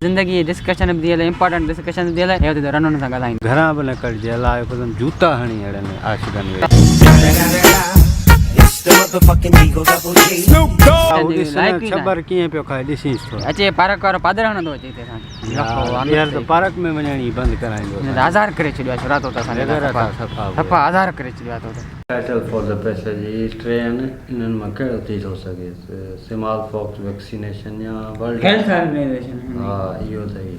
जिंदगी डिस्कशन भी दियल इंपॉर्टेंट डिस्कशन दियल है तो रनन सा गलाइन घरा बने कर जेला एकदम जूता हणी अड़े ने आशिकन खबर किए पे खाए दिसीस तो अचे पार्क और पादरहण दो अचे यार तो पार्क में वणणी बंद कराइंदो आधार करे छडियो रात होता सफा आधार करे छडियो तो title for the passage is ट्रेन इनन में केड़ो थी हो सके स्मॉल पॉक्स वैक्सीनेशन या वर्ल्ड हेल्थ ऑर्गेनाइजेशन हां यो थई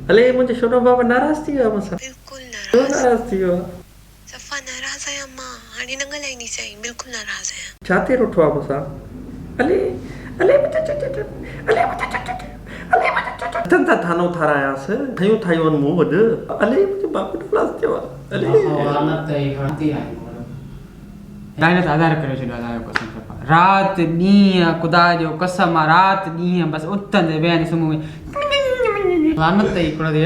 अले मुझे छोटो बाबा नाराज थी हो मसा बिल्कुल नाराज थी हो सफा नाराज है अम्मा हाणे न गलाई नहीं चाहिए बिल्कुल नाराज है चाहते रोठो आ मसा अले अले अले तंता थानो थारायास थयो थायो मु वड अले मुझे बाप प्लस थियो अले वानत घंटी आई दायने आधार करे छडियो आधार कसम सफा रात नी खुदा जो कसम रात नी बस उतन वेन सुमु वानत इकड़ो दे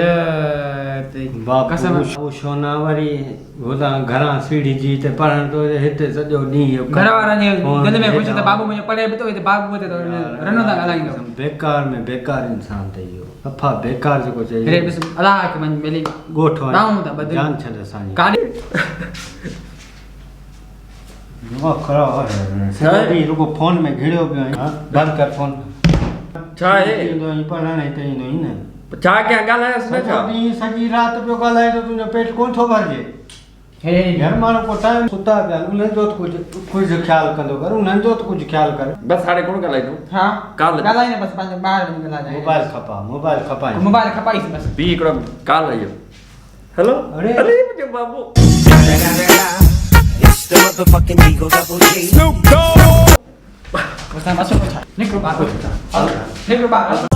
कसम वो सोनावरी होदा घरा सीढ़ी जी ते पढ़न तो हिते सजो नी घर वाला ने गंद में कुछ तो बाबू मुझे पढ़े तो बाबू तो रनो दा गलाइंदो बेकार में बेकार इंसान थे यो अफा बेकार जो को चाहिए रे बस अल्लाह के मन मेली गोठवा नाउ दा बदल जान छद सानी काडी वो खरा है सारी रुको फोन में घिड़ियो पियो बंद कर फोन छा है इंदो ई पढ़ने ते इंदो ई ने छा क्या गालायस न छा दी सजी रात पियो गालाए तो तुने पेट कोन थो भरजे हे घर मानो को टाइम सुता पिया उन जो कुछ ख्याल कंदो कर उन जो कुछ ख्याल कर बस सारे कोन गालाई दो हां काल गालाई ने बस पांच बाहर में गला जाए मोबाइल खपा मोबाइल खपाई बस बी इकड़ो काल आयो हेलो अरे अरे मुझे बाबू बस ना बस निकलो बाहर निकलो बाहर